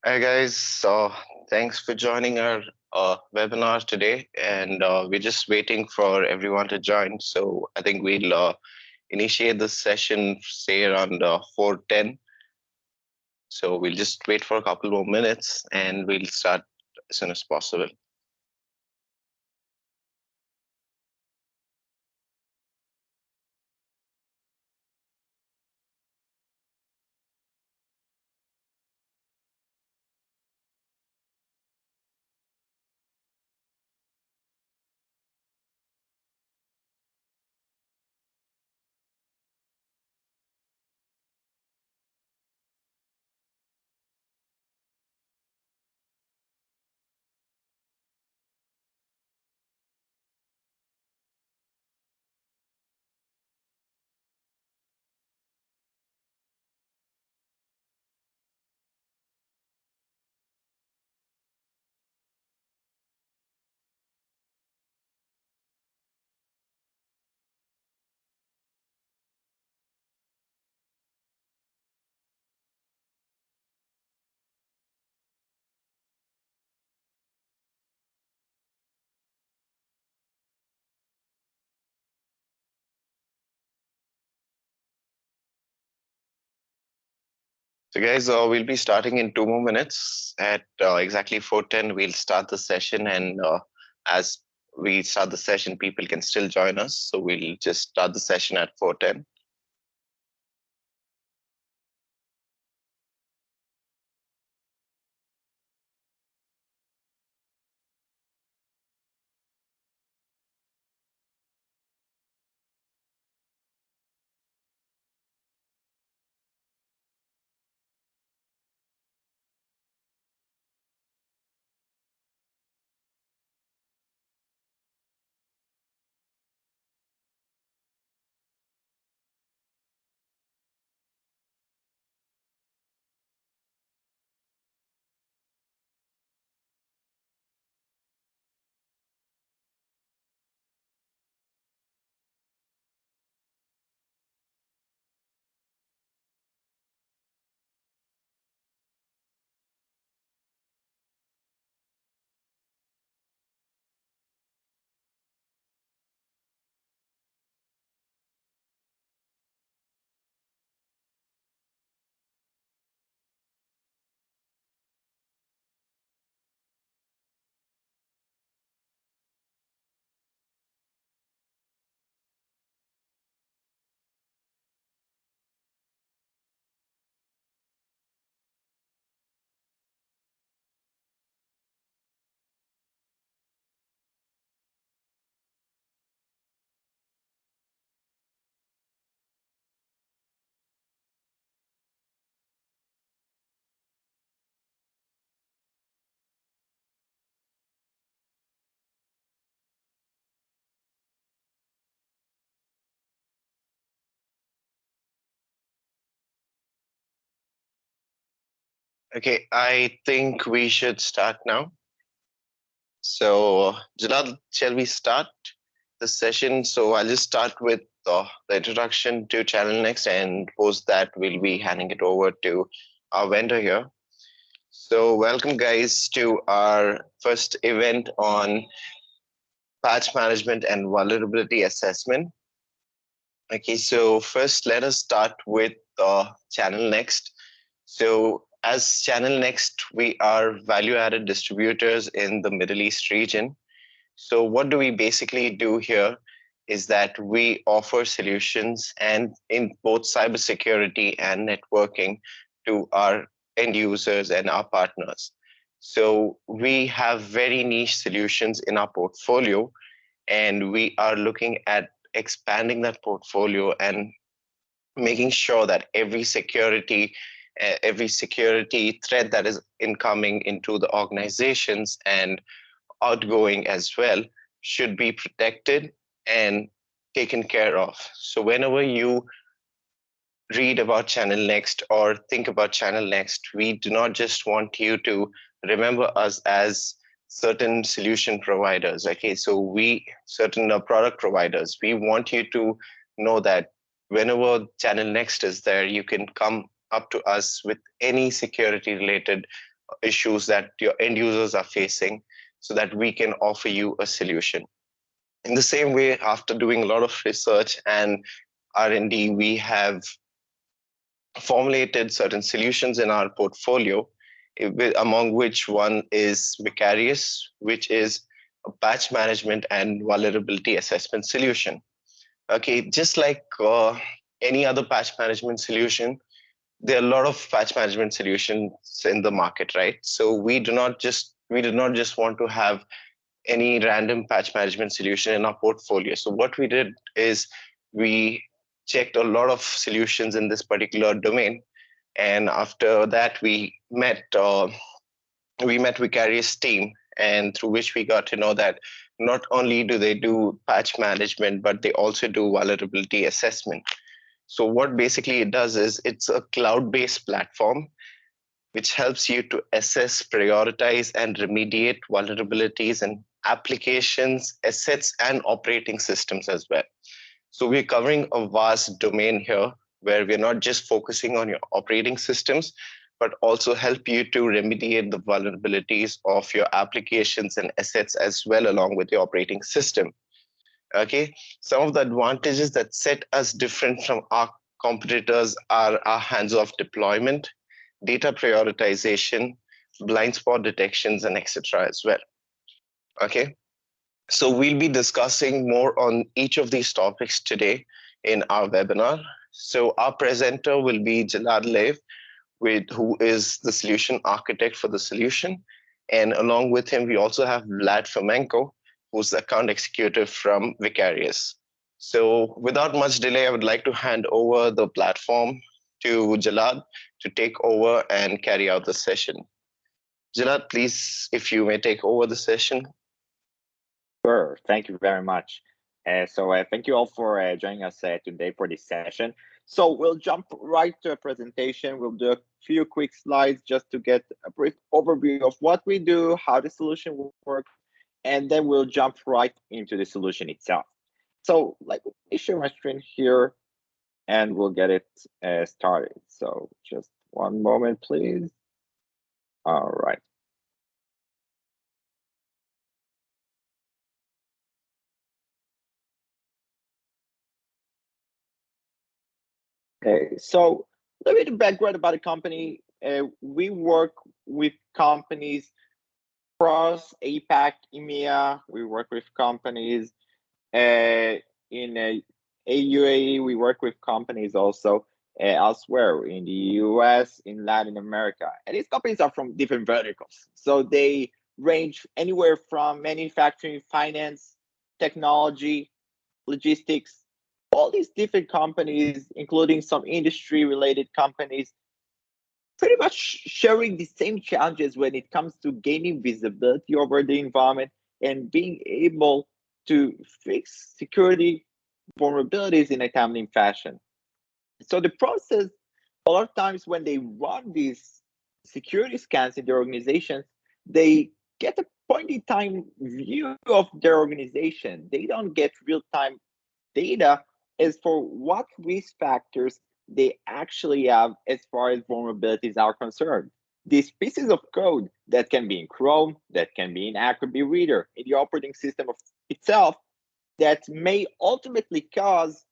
Hi guys, thanks for joining our webinar today, and we're just waiting for everyone to join. So I think we'll initiate the session, say around 4:10. So we'll just wait for a couple more minutes, and we'll start as soon as possible. So guys, we'll be starting in 2 more minutes. At exactly 4:10, we'll start the session, and as we start the session, people can still join us. So we'll just start the session at 4:10. Okay, I think we should start now. So, Jalal, shall we start the session? So, I'll just start with the introduction to Channel Next, and post that, we'll be handing it over to our vendor here. So, welcome, guys, to our first event on patch management and vulnerability assessment. Okay, so first, let us start with Channel Next. So, as Channel Next, we are value added distributors in the Middle East region. So, what do we basically do here is that we offer solutions and in both cybersecurity and networking to our end users and our partners. So, we have very niche solutions in our portfolio, and we are looking at expanding that portfolio and making sure that every security threat that is incoming into the organizations and outgoing as well should be protected and taken care of. So whenever you read about Channel Next or think about Channel Next, we do not just want you to remember us as certain solution providers. Okay, so we certain product providers. We want you to know that whenever Channel Next is there, you can come up to us with any security related issues that your end users are facing so that we can offer you a solution. In the same way, after doing a lot of research and R&D, we have formulated certain solutions in our portfolio, among which one is Vicarius, which is a patch management and vulnerability assessment solution. Okay, just like any other patch management solution, there are a lot of patch management solutions in the market, right? So we did not just want to have any random patch management solution in our portfolio. So what we did is we checked a lot of solutions in this particular domain, and after that we met Vicarious team, and through which we got to know that not only do they do patch management, but they also do vulnerability assessment. So what basically it does is it's a cloud-based platform which helps you to assess, prioritize, and remediate vulnerabilities in applications, assets, and operating systems as well. So we're covering a vast domain here where we're not just focusing on your operating systems, but also help you to remediate the vulnerabilities of your applications and assets as well, along with your operating system. Okay, some of the advantages that set us different from our competitors are our hands-off deployment, data prioritization, blind spot detections, and etc. as well. Okay, so we'll be discussing more on each of these topics today in our webinar. So our presenter will be Jalad Lev, who is the solution architect for the solution. And along with him, we also have Vlad Fomenko, who's the account executive from Vicarius. So without much delay, I would like to hand over the platform to Jalad to take over and carry out the session. Jalad, please, if you may take over the session. Sure, thank you very much. Thank you all for joining us today for this session. So we'll jump right to a presentation. We'll do a few quick slides just to get a brief overview of what we do, how the solution will work, and then we'll jump right into the solution itself. So let me share my screen here and we'll get it started. So just one moment, please. All right. Okay, so a little bit of background about the company. We work with companies across APAC, EMEA. We work with companies in AUAE. We work with companies also elsewhere in the US, in Latin America. And these companies are from different verticals. So they range anywhere from manufacturing, finance, technology, logistics, all these different companies, including some industry-related companies, pretty much sharing the same challenges when it comes to gaining visibility over the environment and being able to fix security vulnerabilities in a timely fashion. So the process, a lot of times when they run these security scans in their organizations, they get a point-in-time view of their organization. They don't get real-time data as for what risk factors they actually have as far as vulnerabilities are concerned. These pieces of code that can be in Chrome, that can be in Acrobat Reader, in the operating system of itself, that may ultimately cause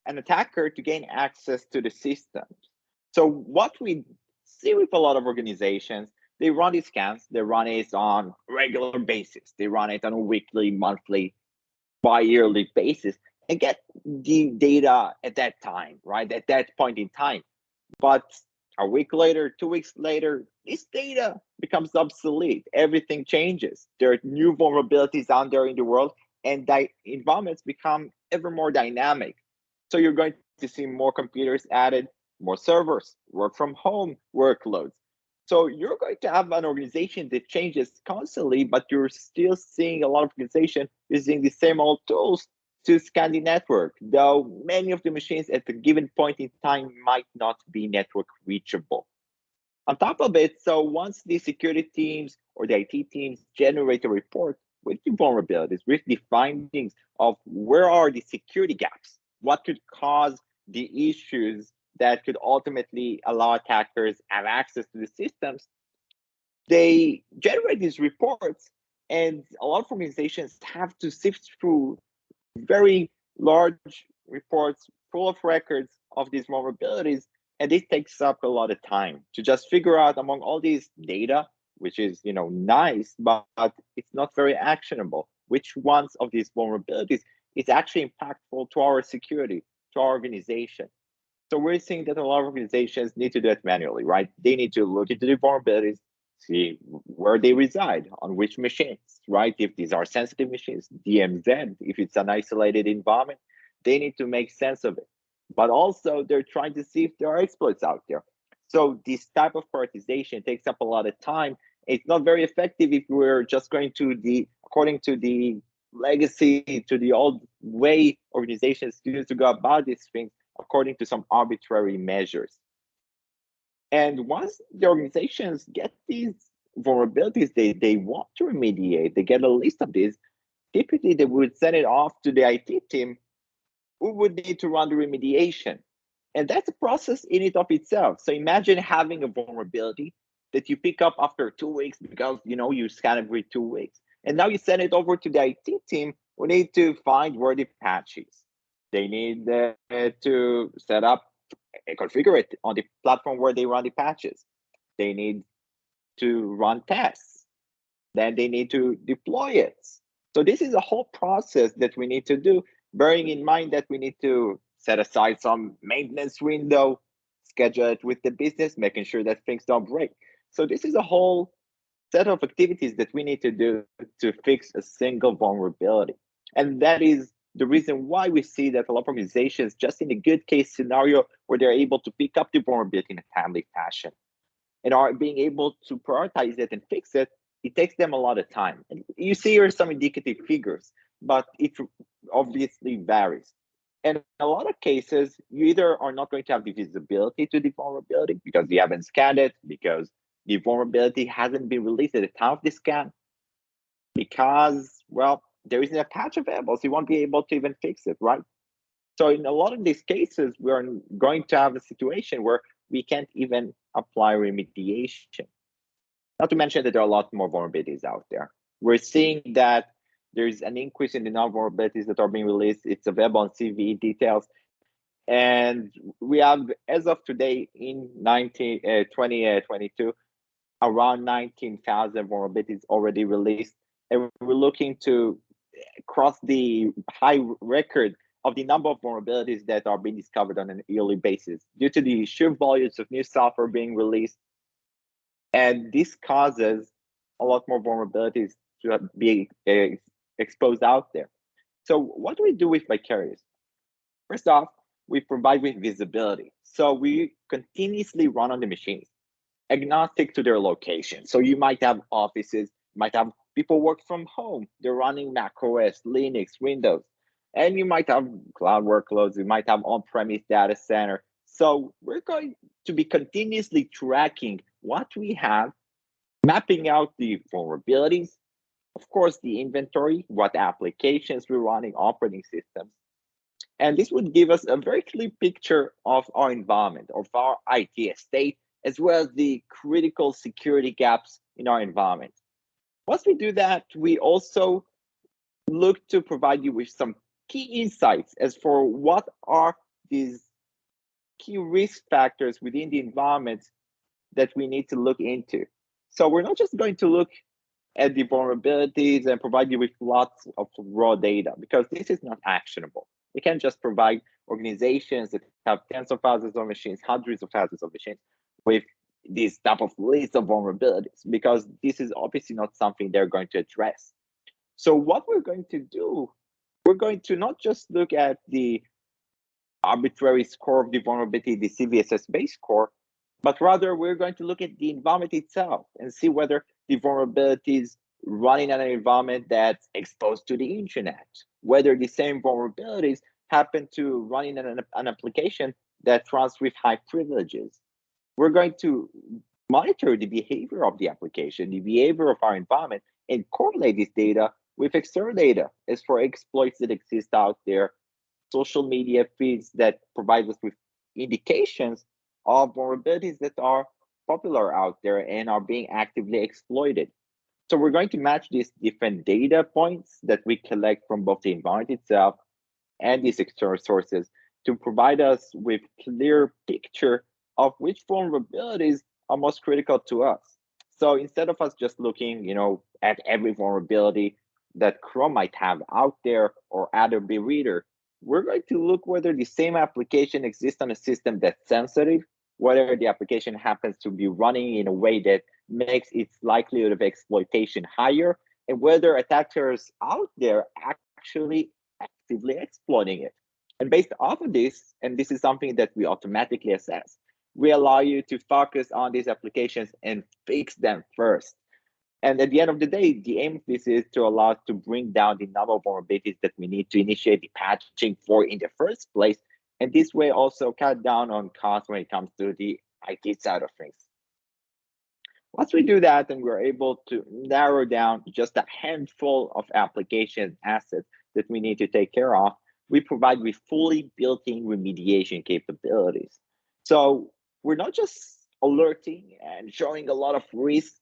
an attacker to gain access to the systems. So what we see with a lot of organizations, they run these scans, they run it on a regular basis. They run it on a weekly, monthly, bi-yearly basis and get the data at that time, right? At that point in time. But a week later, 2 weeks later, this data becomes obsolete. Everything changes. There are new vulnerabilities out there in the world, and the environments become ever more dynamic. So you're going to see more computers added, more servers, work from home workloads. So you're going to have an organization that changes constantly, but you're still seeing a lot of organizations using the same old tools to scan the network, though many of the machines at a given point in time might not be network reachable. On top of it, so once the security teams or the IT teams generate a report with the vulnerabilities, with the findings of where are the security gaps, what could cause the issues that could ultimately allow attackers have access to the systems, they generate these reports, and a lot of organizations have to sift through very large reports full of records of these vulnerabilities, and this takes up a lot of time to just figure out among all these data, which is nice, but it's not very actionable, which ones of these vulnerabilities is actually impactful to our security, to our organization. So we're seeing that a lot of organizations need to do it manually, right? They need to look into the vulnerabilities, see where they reside, on which machines, right? If these are sensitive machines, DMZ, if it's an isolated environment, they need to make sense of it. But also they're trying to see if there are exploits out there. So this type of prioritization takes up a lot of time. It's not very effective if we're just going to according to the legacy, to the old way organizations used to go about these things, according to some arbitrary measures. And once the organizations get these vulnerabilities they want to remediate, they get a list of these, typically they would send it off to the IT team who would need to run the remediation. And that's a process in it of itself. So imagine having a vulnerability that you pick up after 2 weeks because you scan every 2 weeks. And now you send it over to the IT team who need to find where the patch is. They need to set up configure it on the platform where they run the patches. They need to run tests. Then they need to deploy it. So this is a whole process that we need to do, bearing in mind that we need to set aside some maintenance window, schedule it with the business, making sure that things don't break. So this is a whole set of activities that we need to do to fix a single vulnerability. And that is the reason why we see that a lot of organizations, just in a good case scenario where they're able to pick up the vulnerability in a timely fashion and are being able to prioritize it and fix it, it takes them a lot of time. And you see here some indicative figures, but it obviously varies. And in a lot of cases, you either are not going to have the visibility to the vulnerability because you haven't scanned it, because the vulnerability hasn't been released at the time of the scan, because, well, there isn't a patch available, so you won't be able to even fix it, right? So in a lot of these cases, we're going to have a situation where we can't even apply remediation. Not to mention that there are a lot more vulnerabilities out there. We're seeing that there's an increase in the number of vulnerabilities that are being released. It's available on CVE details. And we have, as of today, in 2022, around 19,000 vulnerabilities already released. And we're looking to cross the high record of the number of vulnerabilities that are being discovered on an yearly basis due to the sheer volumes of new software being released. And this causes a lot more vulnerabilities to be exposed out there. So what do we do with Vicarius? First off, we provide with visibility. So we continuously run on the machines, agnostic to their location. So you might have offices, you might have people work from home, they're running Mac OS, Linux, Windows, and you might have cloud workloads, you might have on-premise data center. So we're going to be continuously tracking what we have, mapping out the vulnerabilities, of course, the inventory, what applications we're running, operating systems. And this would give us a very clear picture of our environment, of our IT estate, as well as the critical security gaps in our environment. Once we do that, we also look to provide you with some key insights as for what are these key risk factors within the environment that we need to look into. So we're not just going to look at the vulnerabilities and provide you with lots of raw data because this is not actionable. We can't just provide organizations that have tens of thousands of machines, hundreds of thousands of machines with this type of list of vulnerabilities because this is obviously not something they're going to address. So what we're going to do, we're going to not just look at the arbitrary score of the vulnerability, the CVSS base score, but rather we're going to look at the environment itself and see whether the vulnerabilities running in an environment that's exposed to the internet, whether the same vulnerabilities happen to run in an application that runs with high privileges. We're going to monitor the behavior of the application, the behavior of our environment, and correlate this data with external data as for exploits that exist out there, social media feeds that provide us with indications of vulnerabilities that are popular out there and are being actively exploited. So we're going to match these different data points that we collect from both the environment itself and these external sources to provide us with clear picture of which vulnerabilities are most critical to us. So instead of us just looking, at every vulnerability that Chrome might have out there or Adobe Reader, we're going to look whether the same application exists on a system that's sensitive, whether the application happens to be running in a way that makes its likelihood of exploitation higher, and whether attackers out there actually actively exploiting it. And based off of this, and this is something that we automatically assess, we allow you to focus on these applications and fix them first. And at the end of the day, the aim of this is to allow us to bring down the number of vulnerabilities that we need to initiate the patching for in the first place. And this way also cut down on costs when it comes to the IT side of things. Once we do that, and we're able to narrow down just a handful of application assets that we need to take care of, we provide with fully built-in remediation capabilities. So we're not just alerting and showing a lot of risk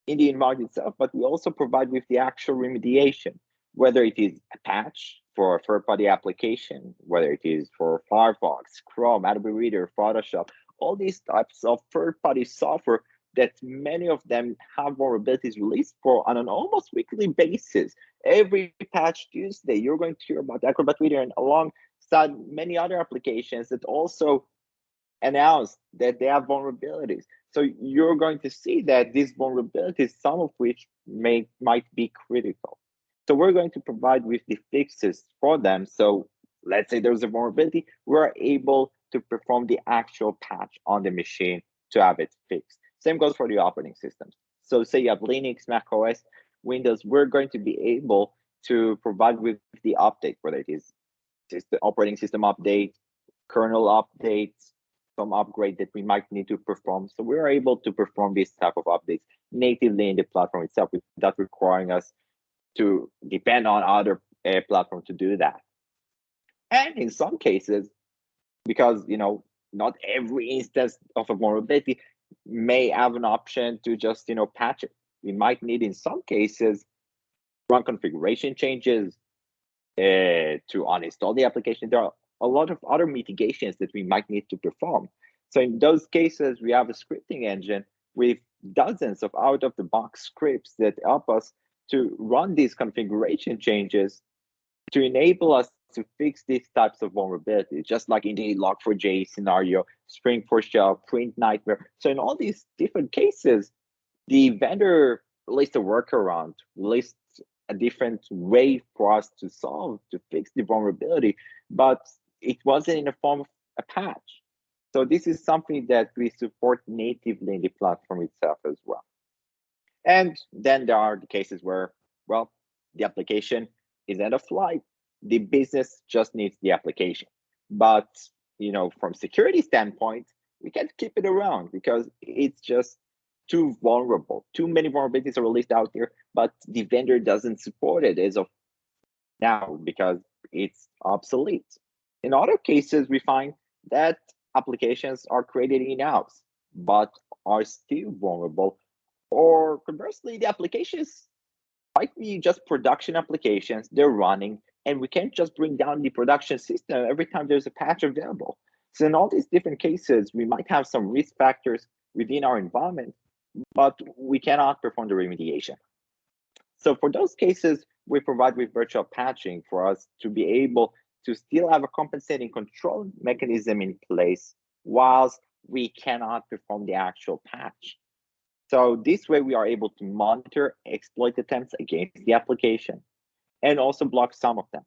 in the environment itself, but we also provide with the actual remediation, whether it is a patch for a third-party application, whether it is for Firefox, Chrome, Adobe Reader, Photoshop, all these types of third-party software that many of them have vulnerabilities released for on an almost weekly basis. Every patch Tuesday, you're going to hear about Acrobat Reader and alongside many other applications that also announce that they have vulnerabilities. So you're going to see that these vulnerabilities, some of which might be critical. So we're going to provide with the fixes for them. So let's say there's a vulnerability, we're able to perform the actual patch on the machine to have it fixed. Same goes for the operating systems. So say you have Linux, Mac OS, Windows, we're going to be able to provide with the update, whether it is the operating system update, kernel updates, some upgrade that we might need to perform. So we're able to perform these type of updates natively in the platform itself without requiring us to depend on other platforms to do that. And in some cases, because not every instance of a vulnerability may have an option to just patch it. We might need in some cases run configuration changes to uninstall the application. There are a lot of other mitigations that we might need to perform. So in those cases, we have a scripting engine with dozens of out-of-the-box scripts that help us to run these configuration changes to enable us to fix these types of vulnerabilities, just like in the Log4j scenario, Spring for Shell, Print Nightmare. So in all these different cases, the vendor released a workaround, released a different way for us to fix the vulnerability, but it wasn't in the form of a patch. So this is something that we support natively in the platform itself as well. And then there are the cases where, well, the application is end of life. The business just needs the application. But, from security standpoint, we can't keep it around because it's just too vulnerable. Too many vulnerabilities are released out there, but the vendor doesn't support it as of now because it's obsolete. In other cases, we find that applications are created in-house, but are still vulnerable. Or conversely, the applications might be just production applications, they're running, and we can't just bring down the production system every time there's a patch available. So in all these different cases, we might have some risk factors within our environment, but we cannot perform the remediation. So for those cases, we provide with virtual patching for us to be able to still have a compensating control mechanism in place whilst we cannot perform the actual patch. So this way we are able to monitor exploit attempts against the application and also block some of them.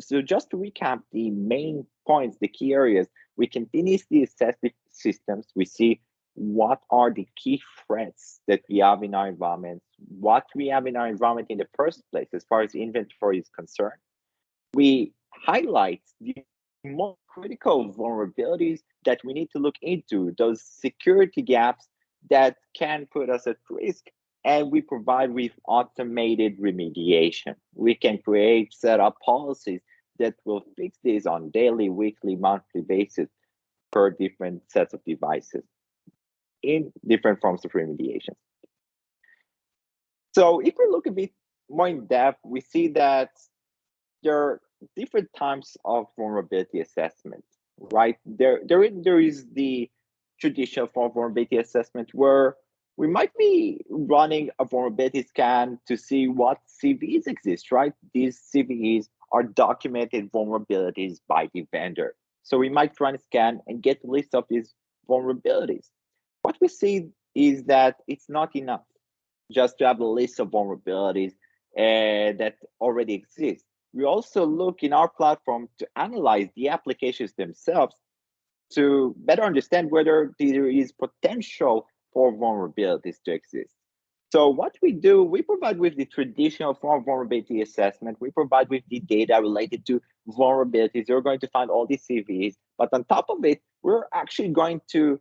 So just to recap the main points, the key areas, we continuously assess the systems. We see what are the key threats that we have in our environment, what we have in our environment in the first place as far as inventory is concerned. We highlight the most critical vulnerabilities that we need to look into, those security gaps that can put us at risk, and we provide with automated remediation. We can set up policies that will fix these on daily, weekly, monthly basis per different sets of devices. in different forms of remediation. So if we look a bit more in depth, we see that there are different types of vulnerability assessment, right? There is the traditional form of vulnerability assessment where we might be running a vulnerability scan to see what CVEs exist, right? These CVEs are documented vulnerabilities by the vendor. So we might run a scan and get a list of these vulnerabilities. What we see is that it's not enough just to have a list of vulnerabilities that already exist. We also look in our platform to analyze the applications themselves to better understand whether there is potential for vulnerabilities to exist. So what we do, we provide with the traditional form of vulnerability assessment. We provide with the data related to vulnerabilities. You're going to find all these CVs, but on top of it, we're actually going to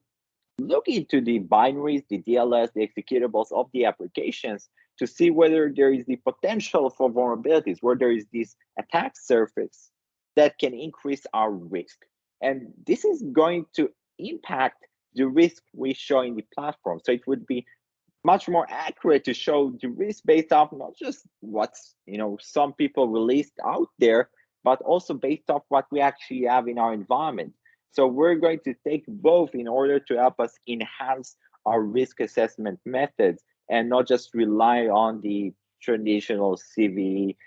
look into the binaries, the DLS, the executables of the applications to see whether there is the potential for vulnerabilities, where there is this attack surface that can increase our risk. And this is going to impact the risk we show in the platform. So it would be much more accurate to show the risk based off not just what's some people released out there, but also based off what we actually have in our environment. So we're going to take both in order to help us enhance our risk assessment methods and not just rely on the traditional CVE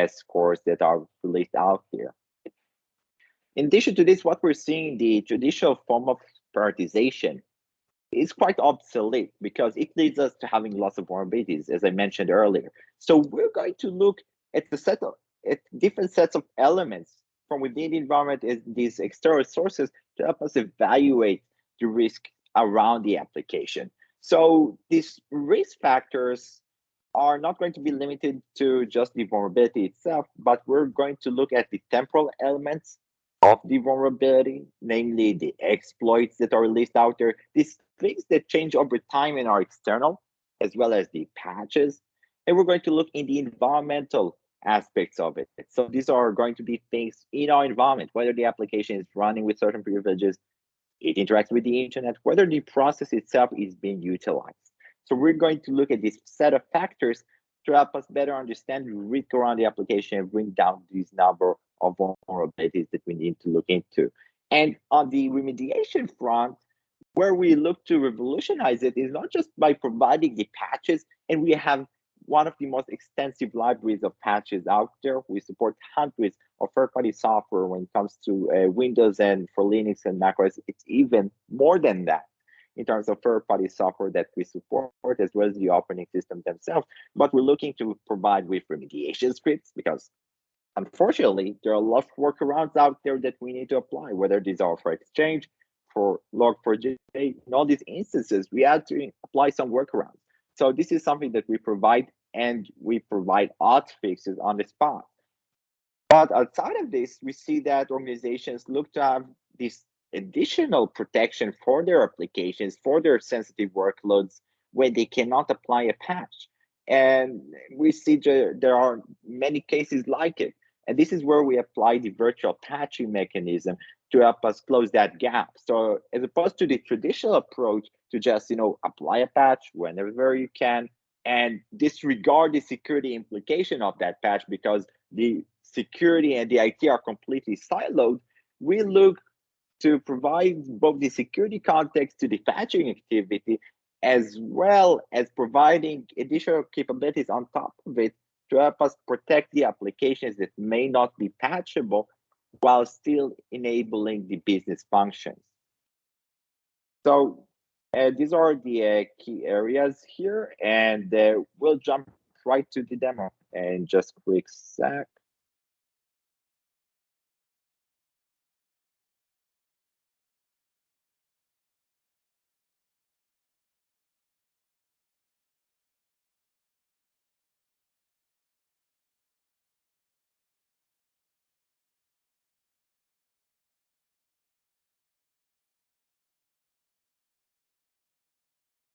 scores that are released out here. In addition to this, what we're seeing, the traditional form of prioritization is quite obsolete because it leads us to having lots of vulnerabilities, as I mentioned earlier. So we're going to look at different sets of elements from within the environment as these external sources to help us evaluate the risk around the application. So these risk factors are not going to be limited to just the vulnerability itself, but we're going to look at the temporal elements of the vulnerability, namely the exploits that are released out there, these things that change over time and are external, as well as the patches. And we're going to look in the environmental aspects of it. So these are going to be things in our environment, whether the application is running with certain privileges, it interacts with the internet, whether the process itself is being utilized. So we're going to look at this set of factors to help us better understand the risk around the application and bring down these number of vulnerabilities that we need to look into. And on the remediation front, where we look to revolutionize it is not just by providing the patches, and we have one of the most extensive libraries of patches out there. We support hundreds of third-party software when it comes to Windows, and for Linux and macOS, it's even more than that in terms of third-party software that we support, as well as the operating system themselves. But we're looking to provide with remediation scripts because unfortunately, there are a lot of workarounds out there that we need to apply, whether these are for Exchange, for Log4j, in all these instances, we had to apply some workarounds. So this is something that we provide, and we provide auth fixes on the spot. But outside of this, we see that organizations look to have this additional protection for their applications, for their sensitive workloads, when they cannot apply a patch. And we see there are many cases like it. And this is where we apply the virtual patching mechanism to help us close that gap. So as opposed to the traditional approach to just, apply a patch whenever you can and disregard the security implication of that patch because the security and the IT are completely siloed, we look to provide both the security context to the patching activity as well as providing additional capabilities on top of it to help us protect the applications that may not be patchable while still enabling the business functions. So these are the key areas here, and we'll jump right to the demo in just a quick sec.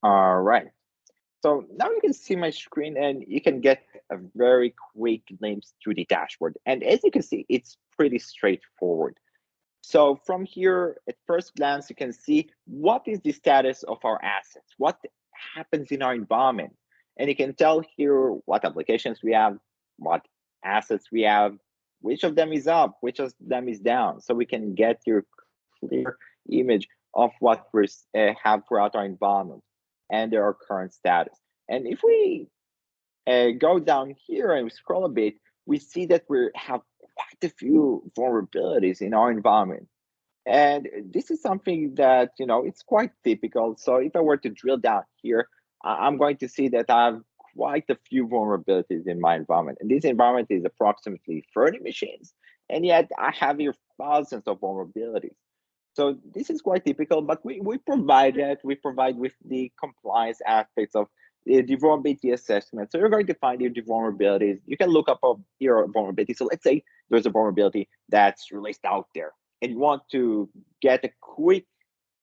All right. So now you can see my screen and you can get a very quick glimpse through the dashboard. And as you can see, it's pretty straightforward. So from here, at first glance, you can see what is the status of our assets, what happens in our environment. And you can tell here what applications we have, what assets we have, which of them is up, which of them is down. So we can get your clear image of what we have throughout our environment and their current status. And if we go down here and scroll a bit, we see that we have quite a few vulnerabilities in our environment. And this is something that, it's quite typical. So if I were to drill down here, I'm going to see that I have quite a few vulnerabilities in my environment. And this environment is approximately 30 machines. And yet I have here thousands of vulnerabilities. So this is quite typical, but we provide that. We provide with the compliance aspects of the vulnerability assessment. So you're going to find your vulnerabilities. You can look up your vulnerability. So let's say there's a vulnerability that's released out there and you want to get a quick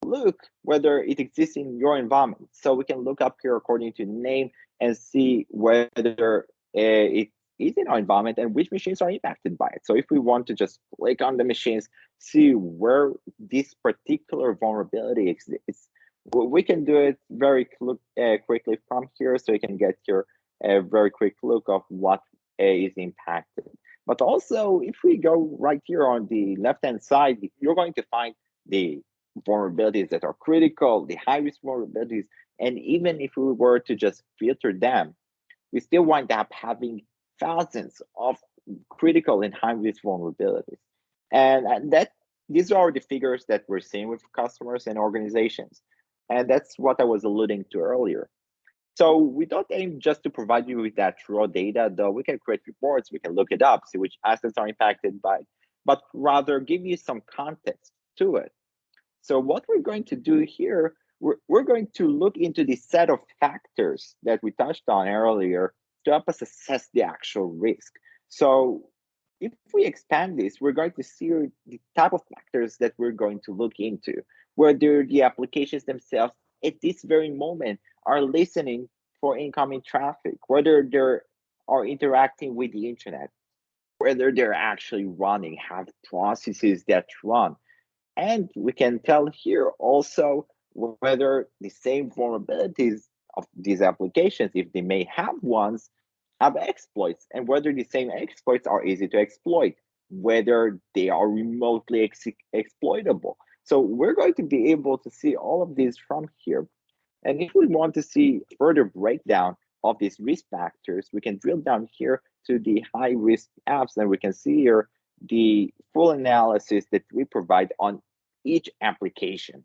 look whether it exists in your environment. So we can look up here according to name and see whether it is in our environment and which machines are impacted by it. So if we want to just click on the machines, see where this particular vulnerability exists, we can do it very quickly from here. So you can get your very quick look of what is impacted. But also, if we go right here on the left-hand side, you're going to find the vulnerabilities that are critical, the high-risk vulnerabilities, and even if we were to just filter them, we still wind up having thousands of critical and high-risk vulnerabilities. And that these are the figures that we're seeing with customers and organizations. And that's what I was alluding to earlier. So we don't aim just to provide you with that raw data, though we can create reports, we can look it up, see which assets are impacted by, but rather give you some context to it. So what we're going to do here, we're going to look into the set of factors that we touched on earlier to help us assess the actual risk. So if we expand this, we're going to see the type of factors that we're going to look into, whether the applications themselves at this very moment are listening for incoming traffic, whether they are interacting with the internet, whether they're actually running, have processes that run. And we can tell here also whether the same vulnerabilities of these applications, if they may have ones, have exploits, and whether the same exploits are easy to exploit, whether they are remotely exploitable. So we're going to be able to see all of these from here. And if we want to see further breakdown of these risk factors, we can drill down here to the high risk apps, and we can see here the full analysis that we provide on each application.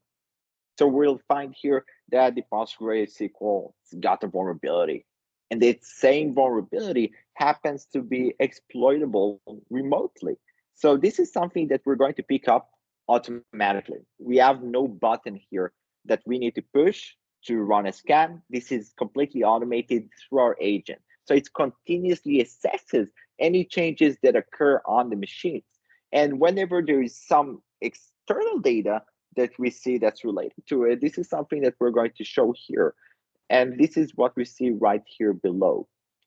So we'll find here that the PostgreSQL got a vulnerability, and that same vulnerability happens to be exploitable remotely. So this is something that we're going to pick up automatically. We have no button here that we need to push to run a scan. This is completely automated through our agent. So it continuously assesses any changes that occur on the machines. And whenever there is some external data that we see that's related to it, this is something that we're going to show here. And this is what we see right here below.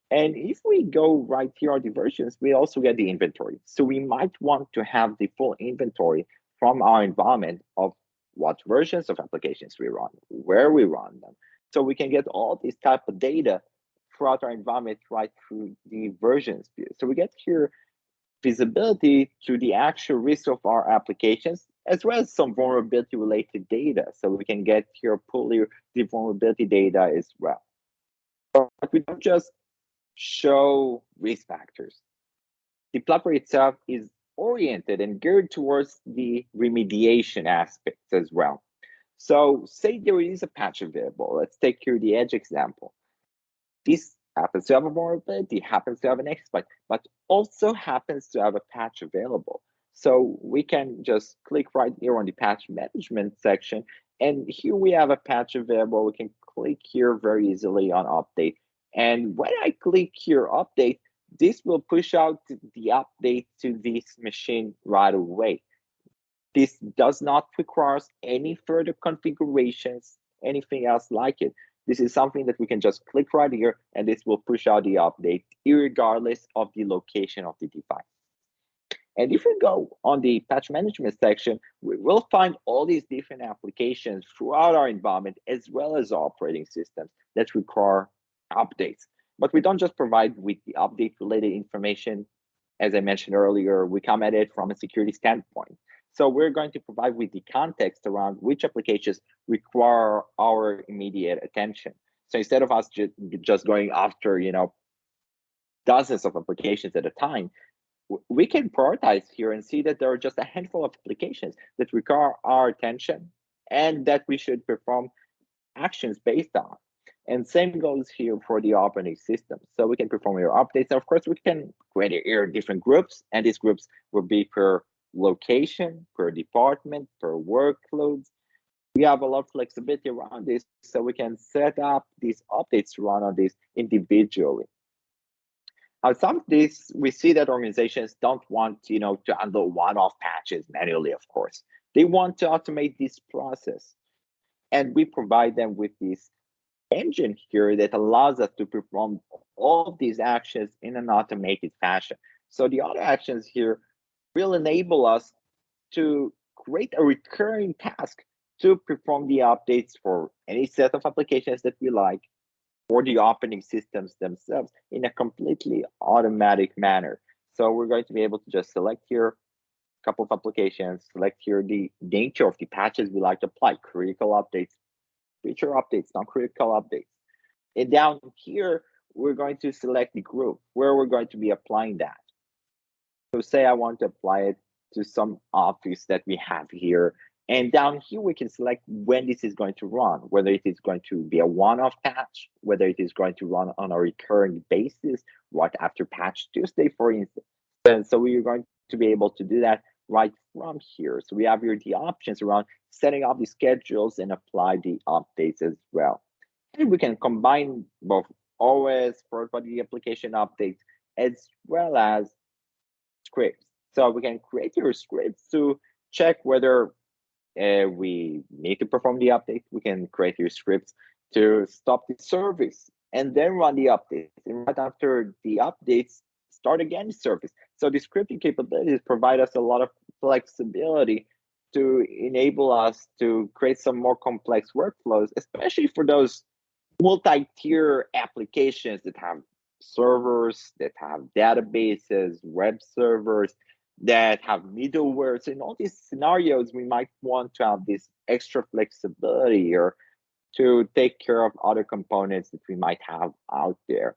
And if we go right here on the versions, we also get the inventory. So we might want to have the full inventory from our environment of what versions of applications we run, where we run them. So we can get all this type of data throughout our environment right through the versions view. So we get here visibility to the actual risk of our applications, as well as some vulnerability related data. So we can get here pull the vulnerability data as well. But we don't just show risk factors. The platform itself is oriented and geared towards the remediation aspects as well. So say there is a patch available. Let's take here the Edge example. This happens to have a vulnerability, happens to have an exploit, but also happens to have a patch available. So we can just click right here on the patch management section, and here we have a patch available. We can click here very easily on update. And when I click here update, this will push out the update to this machine right away. This does not require any further configurations, anything else like it. This is something that we can just click right here, and this will push out the update regardless of the location of the device. And if we go on the patch management section, we will find all these different applications throughout our environment, as well as operating systems that require updates. But we don't just provide with the update related information. As I mentioned earlier, we come at it from a security standpoint. So we're going to provide with the context around which applications require our immediate attention. So instead of us just going after, dozens of applications at a time, we can prioritize here and see that there are just a handful of applications that require our attention and that we should perform actions based on. And same goes here for the operating system. So we can perform your updates. And of course, we can create here different groups, and these groups will be per location, per department, per workloads. We have a lot of flexibility around this, so we can set up these updates to run on this individually. Some of this, we see that organizations don't want, to handle one-off patches manually, of course. They want to automate this process. And we provide them with this engine here that allows us to perform all of these actions in an automated fashion. So the auto actions here will enable us to create a recurring task to perform the updates for any set of applications that we like, or the operating systems themselves in a completely automatic manner. So we're going to be able to just select here a couple of applications, select here the nature of the patches we like to apply, critical updates, feature updates, non-critical updates. And down here, we're going to select the group where we're going to be applying that. So say I want to apply it to some office that we have here. And down here, we can select when this is going to run, whether it is going to be a one-off patch, whether it is going to run on a recurring basis, right after patch Tuesday, for instance. And so we are going to be able to do that right from here. So we have here the options around setting up the schedules and apply the updates as well. And we can combine both OS, third-party application updates, as well as scripts. So we can create your scripts to check whether we need to perform the update. We can create your scripts to stop the service and then run the updates. And right after the updates, start again the service. So the scripting capabilities provide us a lot of flexibility to enable us to create some more complex workflows, especially for those multi-tier applications that have servers, that have databases, web servers, that have middleware. So in all these scenarios, we might want to have this extra flexibility here to take care of other components that we might have out there.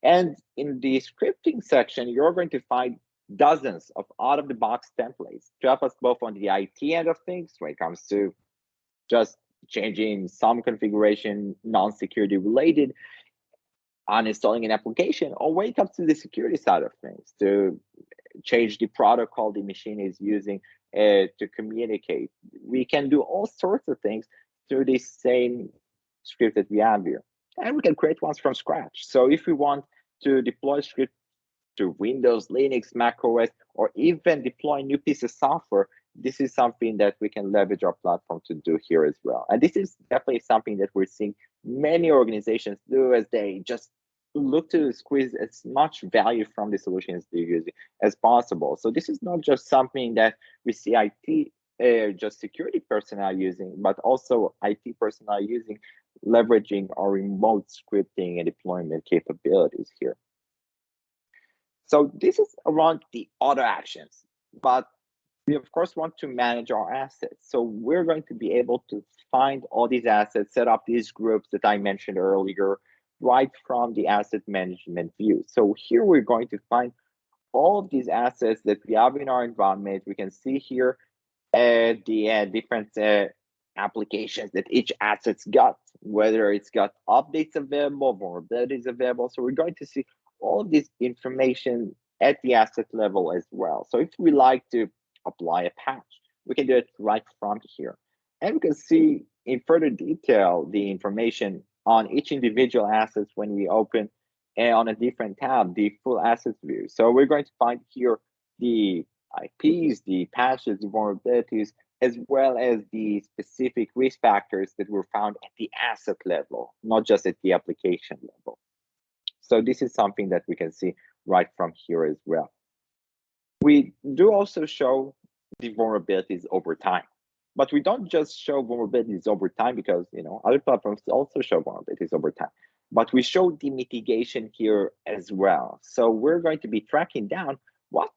And in the scripting section, you're going to find dozens of out-of-the-box templates to help us both on the IT end of things when it comes to just changing some configuration, non-security related, on installing an application, or when it comes to the security side of things, to change the protocol the machine is using to communicate. We can do all sorts of things through this same script that we have here. And we can create ones from scratch. So if we want to deploy script to Windows, Linux, Mac OS, or even deploy a new piece of software, this is something that we can leverage our platform to do here as well. And this is definitely something that we're seeing many organizations do as they just look to squeeze as much value from the solutions they're using as possible. So this is not just something that we see IT, just security personnel using, but also IT personnel using, leveraging our remote scripting and deployment capabilities here. So this is around the auto actions, but we of course want to manage our assets. So we're going to be able to find all these assets, set up these groups that I mentioned earlier, right from the asset management view. So here we're going to find all of these assets that we have in our environment. We can see here the different applications that each asset's got, whether it's got updates available, vulnerabilities available. So we're going to see all of this information at the asset level as well. So if we like to apply a patch, we can do it right from here. And we can see in further detail the information on each individual assets when we open on a different tab, the full assets view. So we're going to find here the IPs, the patches, the vulnerabilities, as well as the specific risk factors that were found at the asset level, not just at the application level. So this is something that we can see right from here as well. We do also show the vulnerabilities over time, but we don't just show vulnerabilities over time because other platforms also show vulnerabilities over time. But we show the mitigation here as well. So we're going to be tracking down what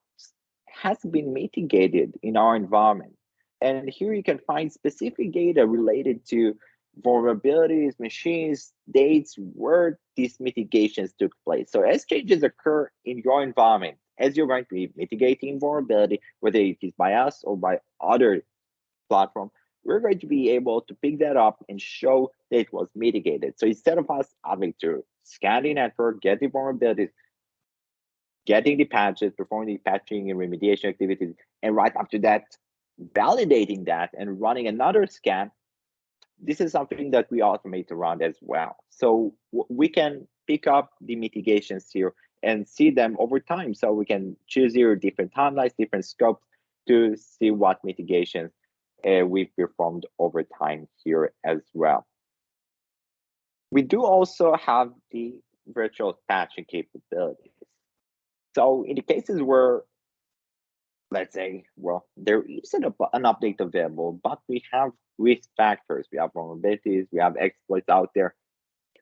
has been mitigated in our environment. And here you can find specific data related to vulnerabilities, machines, dates, where these mitigations took place. So as changes occur in your environment, as you're going to be mitigating vulnerability, whether it is by us or by other platform, we're going to be able to pick that up and show that it was mitigated. So instead of us having to scan the network, get the vulnerabilities, getting the patches, performing the patching and remediation activities, and right after that, validating that and running another scan, this is something that we automate around as well. So we can pick up the mitigations here and see them over time. So we can choose here different timelines, different scopes to see what mitigations we've performed over time here as well. We do also have the virtual patching capabilities. So in the cases where, let's say, well, there isn't an update available, but we have risk factors, we have vulnerabilities, we have exploits out there,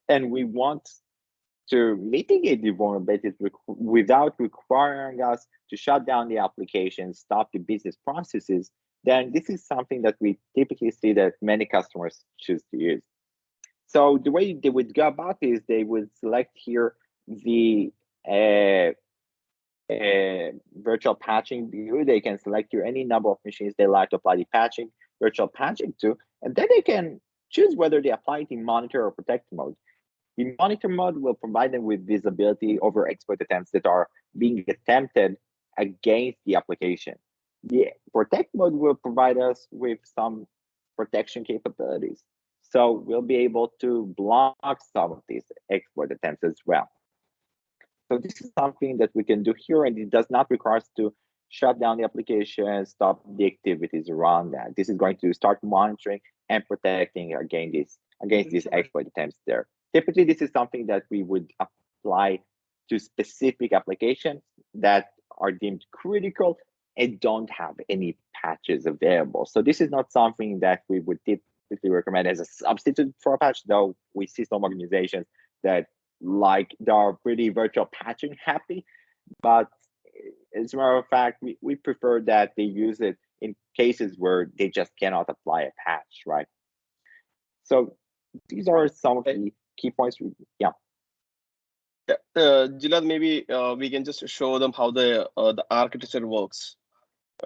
and we want to mitigate the vulnerabilities without requiring us to shut down the application, stop the business processes, then this is something that we typically see that many customers choose to use. So the way they would go about this, they would select here the virtual patching view. They can select here any number of machines they like to apply the virtual patching to, and then they can choose whether they apply it in monitor or protect mode. The monitor mode will provide them with visibility over exploit attempts that are being attempted against the application. The protect mode will provide us with some protection capabilities. So we'll be able to block some of these exploit attempts as well. So this is something that we can do here, and it does not require us to shut down the application and stop the activities around that. This is going to start monitoring and protecting against these exploit attempts there. Typically, this is something that we would apply to specific applications that are deemed critical and don't have any patches available. So this is not something that we would typically recommend as a substitute for a patch, though we see some organizations that they are pretty virtual patching happy, but as a matter of fact, we prefer that they use it in cases where they just cannot apply a patch, right? So these are some of the key points. Yeah. Gilad, maybe we can just show them how the architecture works.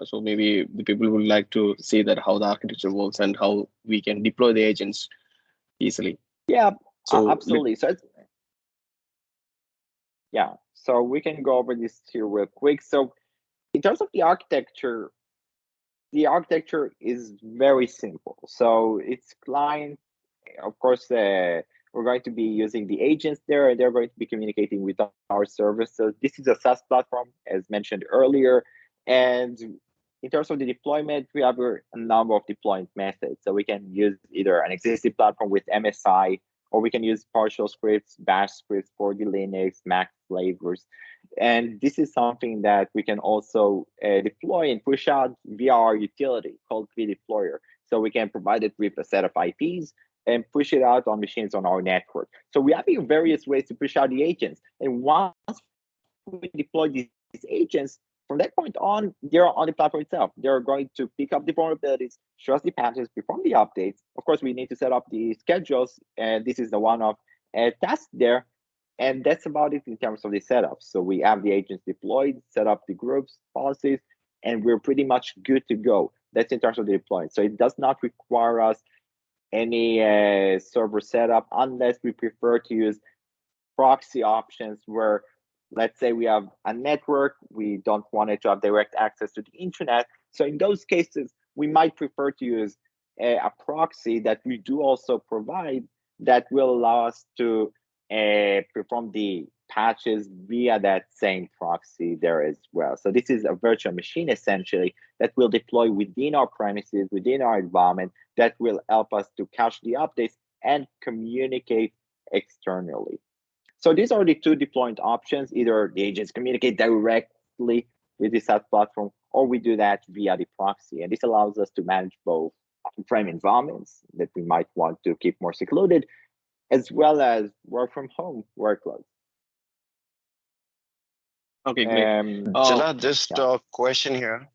So maybe the people would like to see that how the architecture works and how we can deploy the agents easily. Yeah, so absolutely. So we can go over this here real quick. So in terms of the architecture is very simple. So it's client, of course, we're going to be using the agents there, and they're going to be communicating with our service. So this is a SaaS platform, as mentioned earlier. And in terms of the deployment, we have a number of deployment methods. So we can use either an existing platform with MSI, or we can use partial scripts, bash scripts for the Linux, Mac flavors. And this is something that we can also deploy and push out via our utility called vDeployer. So we can provide it with a set of IPs and push it out on machines on our network. So we have various ways to push out the agents. And once we deploy these agents, from that point on, they're on the platform itself. They're going to pick up the vulnerabilities, trust the patches, perform the updates. Of course, we need to set up the schedules, and this is the one-off task there. And that's about it in terms of the setup. So we have the agents deployed, set up the groups, policies, and we're pretty much good to go. That's in terms of the deployment. So it does not require us any server setup unless we prefer to use proxy options where, let's say we have a network, we don't want it to have direct access to the internet. So in those cases, we might prefer to use a proxy that we do also provide that will allow us to perform the patches via that same proxy there as well. So this is a virtual machine essentially that will deploy within our premises, within our environment, that will help us to cache the updates and communicate externally. So these are the two deployment options. Either the agents communicate directly with the SaaS platform, or we do that via the proxy. And this allows us to manage both on-prem environments that we might want to keep more secluded, as well as work from home workloads. Okay, great. Jalal, just a question here.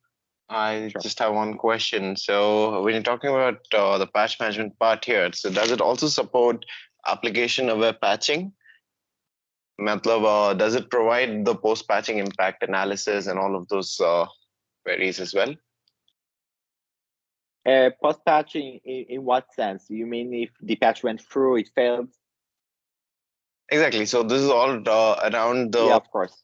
I just have one question. So when you're talking about the patch management part here, so does it also support application aware patching? Matlab, does it provide the post-patching impact analysis and all of those queries as well? Post-patching in what sense? You mean if the patch went through, it failed? Exactly. So this is all around the... Yeah, of course.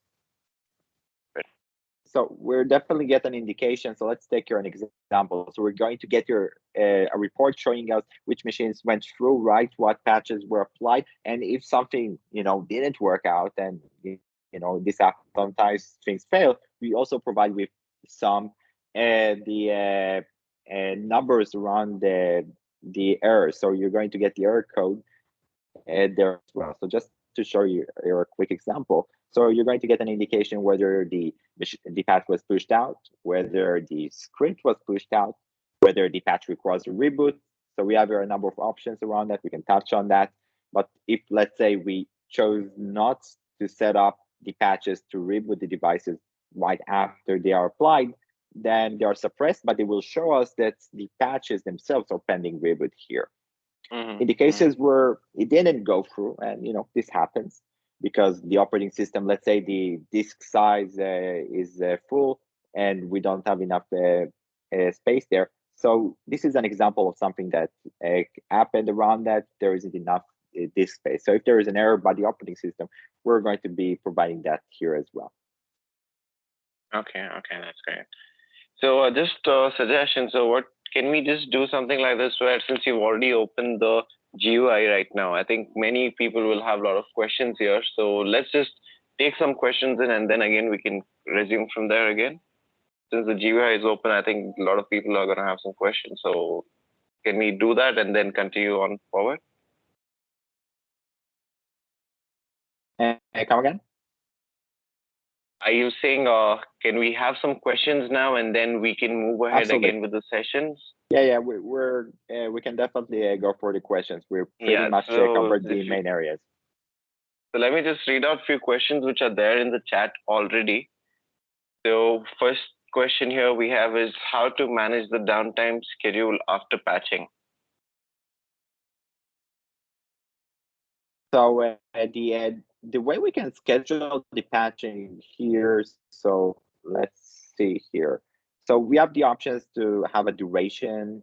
So we're definitely get an indication. So let's take here an example. So we're going to get your a report showing us which machines went through, right? What patches were applied, and if something didn't work out, and this happens sometimes things fail. We also provide with some the numbers around the errors. So you're going to get the error code there as well. So just to show you a quick example. So you're going to get an indication whether the patch was pushed out, whether the script was pushed out, whether the patch requires a reboot. So we have a number of options around that. We can touch on that. But if, let's say, we chose not to set up the patches to reboot the devices right after they are applied, then they are suppressed, but they will show us that the patches themselves are pending reboot here. In the cases where it didn't go through, and this happens because the operating system, let's say the disk size is full and we don't have enough space there. So this is an example of something that happened around that. There isn't enough disk space. So if there is an error by the operating system, we're going to be providing that here as well. Okay, that's great. So just a suggestion. So what can we just do something like this where, since you've already opened the GUI right now, I think many people will have a lot of questions here. So let's just take some questions in, and then again we can resume from there again. Since the GUI is open, I think a lot of people are going to have some questions. So can we do that and then continue on forward? Come again? Are you saying, can we have some questions now and then we can move ahead Absolutely. again with the sessions? Yeah, we can definitely go for the questions. We're pretty much covered the main areas. So let me just read out a few questions which are there in the chat already. So first question here we have is how to manage the downtime schedule after patching. So the way we can schedule the patching here, so let's see here. So we have the options to have a duration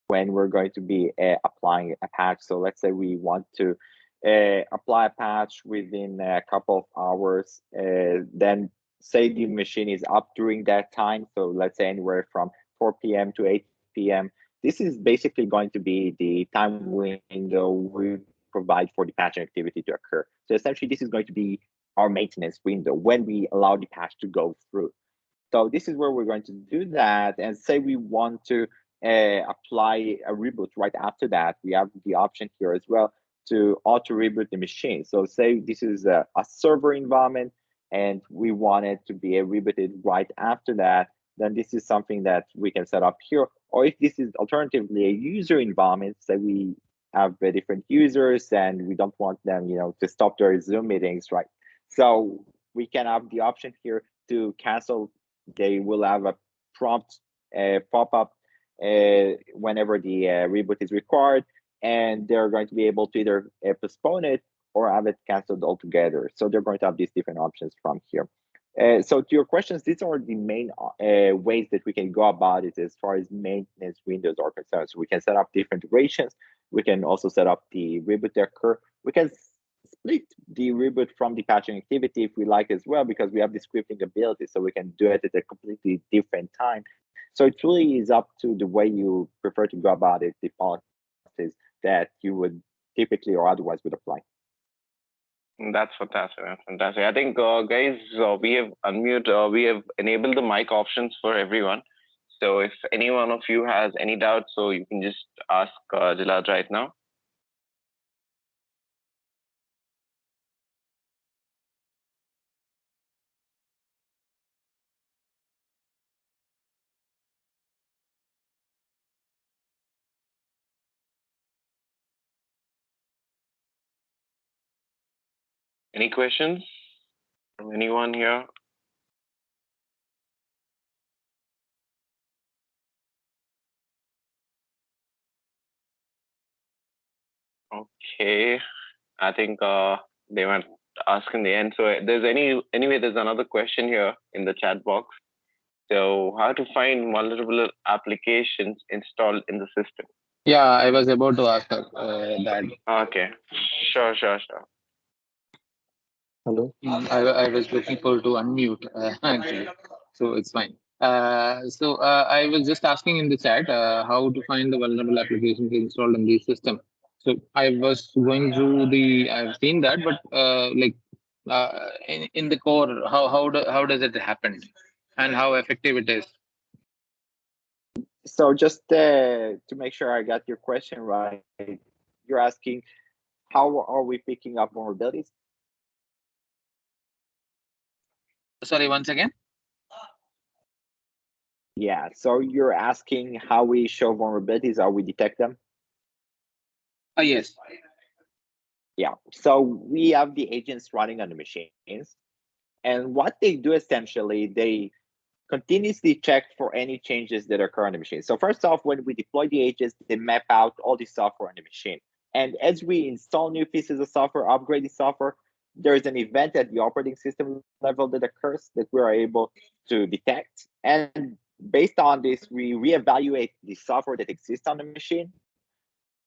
when we're going to be applying a patch. So let's say we want to apply a patch within a couple of hours, then say the machine is up during that time. So let's say anywhere from 4 p.m. to 8 p.m. This is basically going to be the time window we provide for the patching activity to occur. So essentially, this is going to be our maintenance window when we allow the patch to go through. So this is where we're going to do that. And say we want to apply a reboot right after that, we have the option here as well to auto reboot the machine. So say this is a server environment and we want it to be rebooted right after that, then this is something that we can set up here. Or if this is alternatively a user environment, say we have different users and we don't want them, to stop their Zoom meetings, right? So we can have the option here to cancel. They will have a prompt pop-up whenever the reboot is required, and they're going to be able to either postpone it or have it canceled altogether. So they're going to have these different options from here. So to your questions, these are the main ways that we can go about it as far as maintenance windows are concerned. So we can set up different durations. We can also set up the reboot to occur. We can split the reboot from the patching activity if we like as well, because we have the scripting ability, so we can do it at a completely different time. So it really is up to the way you prefer to go about it, the policies that you would typically or otherwise would apply. That's fantastic. I think, guys, we have we have enabled the mic options for everyone. So if any one of you has any doubts, so you can just ask Jalad right now. Any questions from anyone here? Okay, I think they might ask in the end. So there's another question here in the chat box. So how to find vulnerable applications installed in the system? Yeah, I was about to ask that. Okay, sure. Hello. I was looking for to unmute actually, so it's fine. I was just asking in the chat how to find the vulnerable applications installed in the system. So I was going through I've seen that, but in the core, how does it happen, and how effective it is? So just to make sure I got your question right, you're asking how are we picking up vulnerabilities? Sorry, once again. Yeah, so you're asking how we show vulnerabilities, how we detect them? Yes. Yeah, so we have the agents running on the machines, and what they do essentially, they continuously check for any changes that occur on the machine. So first off, when we deploy the agents, they map out all the software on the machine. And as we install new pieces of software, upgrade the software, there's an event at the operating system level that occurs that we're able to detect. And based on this, we reevaluate the software that exists on the machine.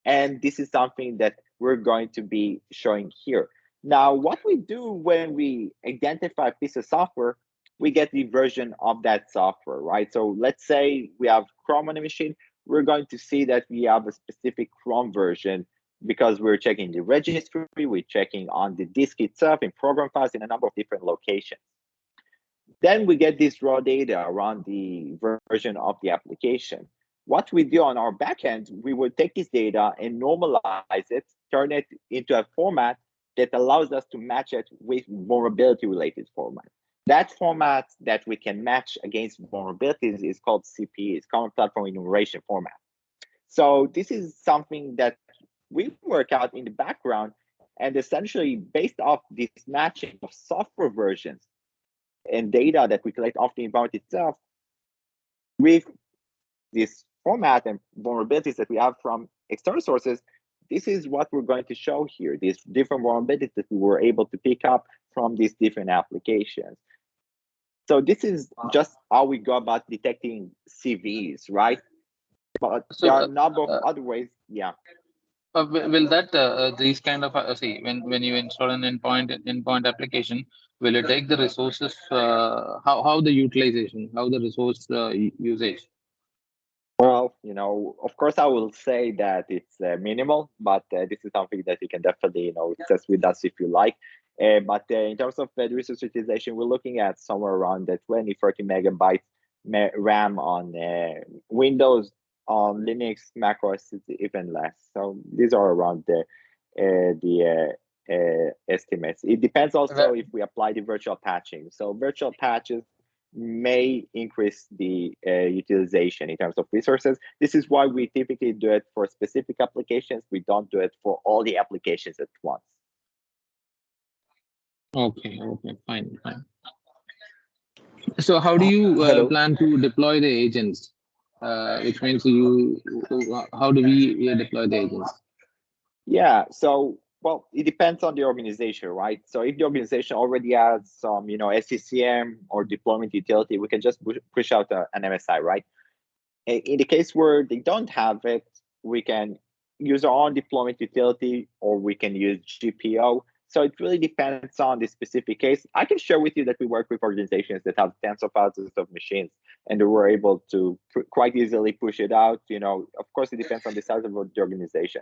And this is something that we're going to be showing here. Now, what we do when we identify a piece of software, we get the version of that software, right? So let's say we have Chrome on the machine, we're going to see that we have a specific Chrome version because we're checking the registry, we're checking on the disk itself, in program files, in a number of different locations. Then we get this raw data around the version of the application. What we do on our backend, we would take this data and normalize it, turn it into a format that allows us to match it with vulnerability related format. That format that we can match against vulnerabilities is called CPE, it's Common Platform Enumeration format. So this is something that we work out in the background, and essentially based off this matching of software versions and data that we collect off the environment itself with this format and vulnerabilities that we have from external sources, this is what we're going to show here, these different vulnerabilities that we were able to pick up from these different applications. So this is just how we go about detecting CVs, right? But there are a number of other ways. Yeah. Will that these kind of see when you install an endpoint application, will it take the resources? How the utilization, how the resource usage? Well, of course, I will say that it's minimal, but this is something that you can definitely, test with us if you like. But in terms of the resource utilization, we're looking at somewhere around the 20, 30 megabytes RAM on Windows, on Linux, Mac OS, it's even less. So these are around the estimates. It depends also if we apply the virtual patching. So virtual patches may increase the utilization in terms of resources. This is why we typically do it for specific applications. We don't do it for all the applications at once. Okay, fine. So how do you plan to deploy the agents? Which means how do we deploy the agents? Yeah, so well, it depends on the organization, right? So if the organization already has some, SCCM or deployment utility, we can just push out an MSI, right? In the case where they don't have it, we can use our own deployment utility or we can use GPO. So it really depends on the specific case. I can share with you that we work with organizations that have tens of thousands of machines and we're able to quite easily push it out. Of course, it depends on the size of the organization.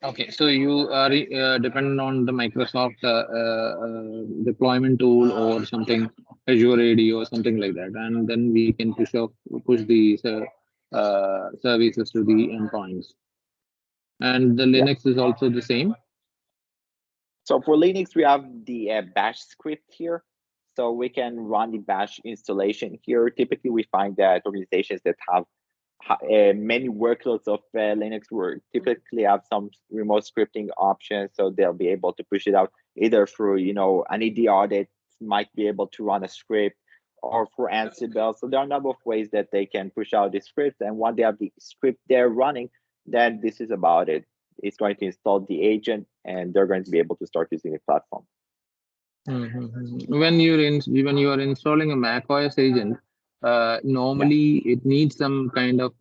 Okay, so you are dependent on the Microsoft deployment tool or something, Azure AD or something like that, and then we can push the services to the endpoints. And the Linux is also the same. So for Linux, we have the bash script here. So we can run the bash installation here. Typically, we find that organizations that have many workloads of Linux will typically have some remote scripting options, so they'll be able to push it out either through, an EDR that might be able to run a script, or for Ansible. So there are a number of ways that they can push out the script, and once they have the script there running, then this is about it. It's going to install the agent, and they're going to be able to start using the platform. When you are installing a Mac OS agent, normally it needs some kind of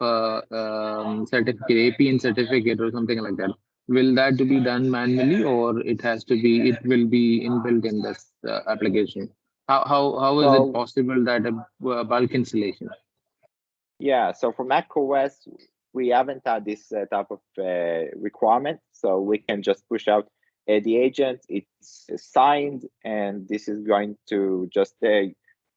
certificate, APN certificate or something like that. Will that to be done manually, or it will be inbuilt in this application? How is it possible that a bulk installation? Yeah, so for Mac OS, we haven't had this type of requirement, so we can just push out the agent. It's signed, and this is going to just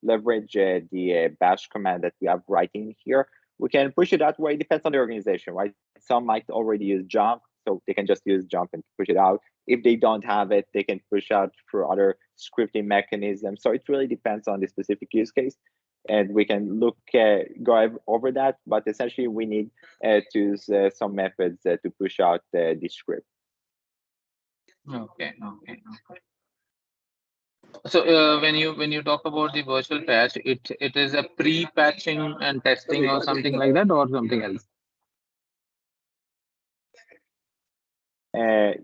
leverage the bash command that we have right in here. We can push it that way. It depends on the organization, right? Some might already use Jump, so they can just use Jump and push it out. If they don't have it, they can push out through other scripting mechanisms. So it really depends on the specific use case, and we can go over that. But essentially, we need to use some methods to push out the script. Okay. So when you talk about the virtual patch, it is a pre-patching and testing or something like that, or something else?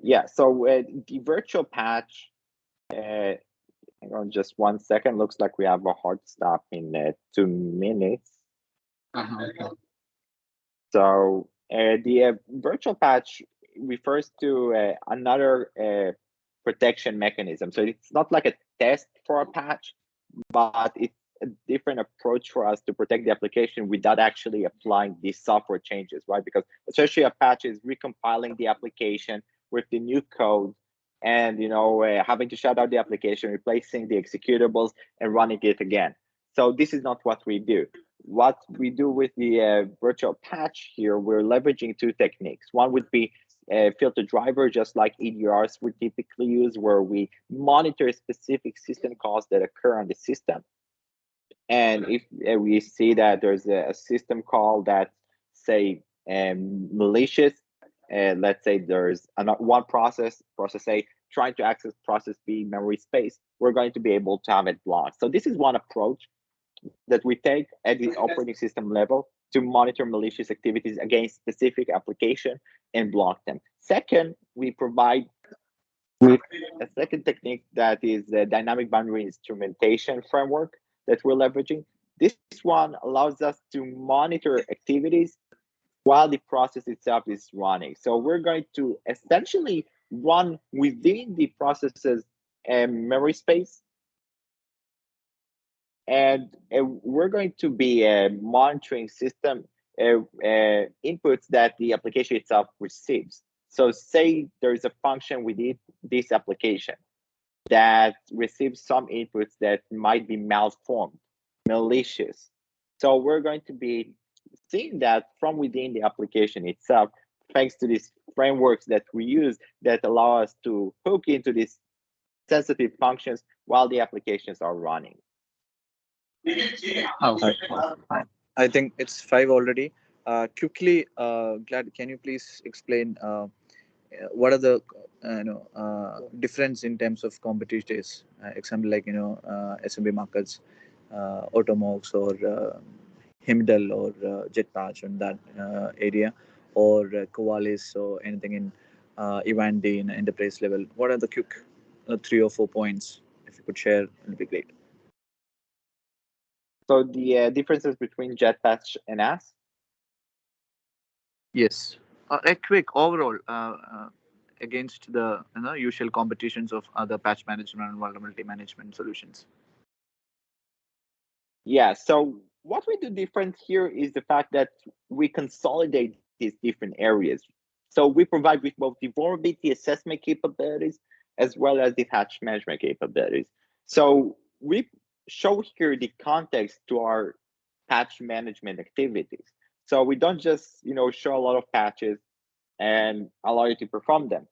Yeah. So the virtual patch. Hang on just 1 second. Looks like we have a hard stop in 2 minutes. Okay. So the virtual patch refers to another protection mechanism. So it's not like a test for a patch, but it's a different approach for us to protect the application without actually applying these software changes, right? Because essentially a patch is recompiling the application with the new code, and having to shut out the application, replacing the executables, and running it again. So this is not what we do. What we do with the virtual patch here, we're leveraging 2 techniques. One would be a filter driver, just like EDRs we typically use, where we monitor specific system calls that occur on the system. And if we see that there's a system call that, say, malicious, let's say there's one process A, trying to access process B memory space, we're going to be able to have it blocked. So this is one approach that we take at the operating system level to monitor malicious activities against specific application and block them. Second, we provide with a second technique that is the dynamic boundary instrumentation framework that we're leveraging. This one allows us to monitor activities while the process itself is running. So we're going to essentially run within the process's memory space, and we're going to be monitoring system inputs that the application itself receives. So say there's a function within this application that receives some inputs that might be malformed, malicious. So we're going to be seeing that from within the application itself, thanks to these frameworks that we use that allow us to hook into these sensitive functions while the applications are running. Okay. I think it's 5 already. Quickly, Glad, can you please explain what are the difference in terms of competitors? Example like SMB markets, Automox or Himdal or Jetpatch in that area, or Koalis or anything in Evandy in enterprise level. What are the quick 3 or 4 points? If you could share, it'd be great. So the differences between Jetpatch and us? Yes, a quick overall against the usual competitions of other patch management and vulnerability management solutions. Yeah, so what we do different here is the fact that we consolidate these different areas. So we provide with both the vulnerability assessment capabilities as well as the patch management capabilities. So we show here the context to our patch management activities. So we don't just show a lot of patches and allow you to perform them,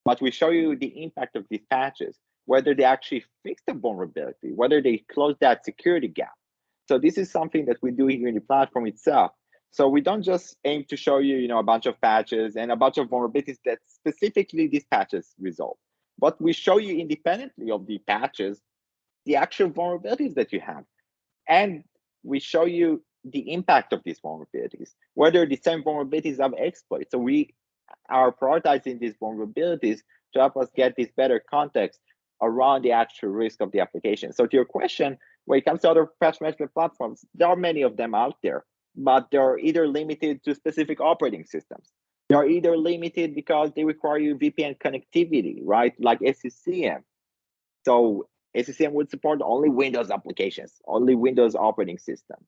but we show you the impact of these patches, whether they actually fix the vulnerability, whether they close that security gap. So this is something that we do here in the platform itself. So we don't just aim to show you, a bunch of patches and a bunch of vulnerabilities that specifically these patches resolve. But we show you independently of the patches, the actual vulnerabilities that you have. And we show you the impact of these vulnerabilities, whether the same vulnerabilities have exploits. So we are prioritizing these vulnerabilities to help us get this better context around the actual risk of the application. So to your question, when it comes to other patch management platforms, there are many of them out there, but they're either limited to specific operating systems. They're either limited because they require you VPN connectivity, right? Like SCCM. So SCCM would support only Windows applications, only Windows operating system.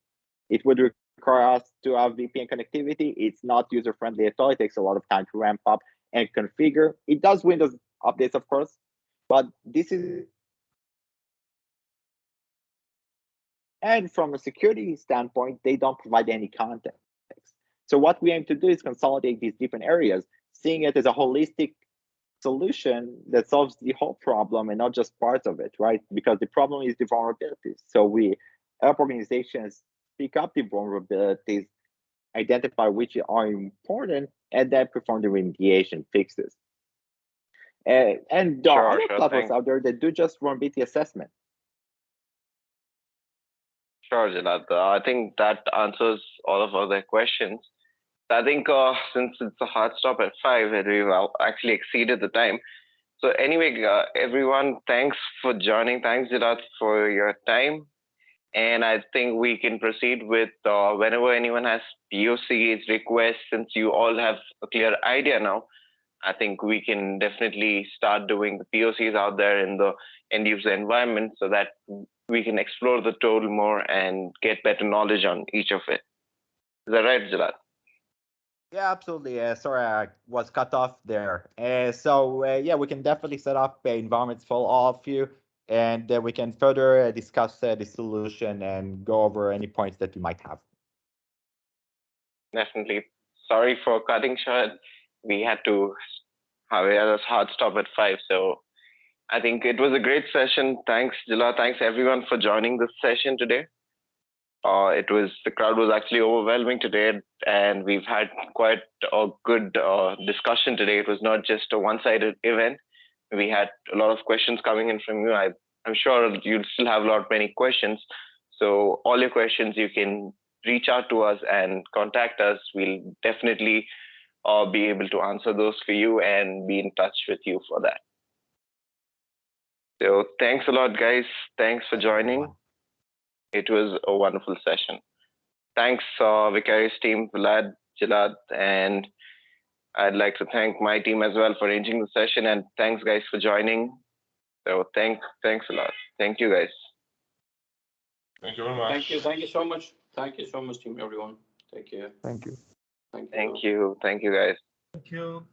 It would require us to have VPN connectivity. It's not user-friendly at all. It takes a lot of time to ramp up and configure. It does Windows updates, of course, but this is. And from a security standpoint, they don't provide any context. So what we aim to do is consolidate these different areas, seeing it as a holistic solution that solves the whole problem and not just parts of it, right? Because the problem is the vulnerabilities. So we help organizations pick up the vulnerabilities, identify which are important, and then perform the remediation fixes. And there are other platforms out there that do just vulnerability assessment. Sure, Jalad. I think that answers all of our questions. I think since it's a hard stop at 5, we've actually exceeded the time. So anyway, everyone, thanks for joining. Thanks, Jalad, for your time. And I think we can proceed with whenever anyone has POCs, requests, since you all have a clear idea now, I think we can definitely start doing the POCs out there in the end user environment so that we can explore the tool more and get better knowledge on each of it. Is that right, Jalad? Yeah, absolutely. Sorry, I was cut off there. Yeah, we can definitely set up environments for all of you, and we can further discuss the solution and go over any points that you might have. Definitely. Sorry for cutting short. We had to have a hard stop at 5. So I think it was a great session. Thanks, Jalad. Thanks, everyone, for joining this session today. The crowd was actually overwhelming today, and we've had quite a good discussion today. It was not just a one-sided event. We had a lot of questions coming in from you. I'm sure you'll still have many questions. So all your questions, you can reach out to us and contact us. We'll definitely be able to answer those for you and be in touch with you for that. So thanks a lot, guys. Thanks for joining. It was a wonderful session. Thanks, Vicarius team, Vlad, Jalad, and I'd like to thank my team as well for arranging the session. And thanks, guys, for joining. So thanks a lot. Thank you, guys. Thank you very much. Thank you. Thank you so much. Thank you so much, team, everyone. Take care. Thank you. Thank you. Thank you. Thank you, guys. Thank you.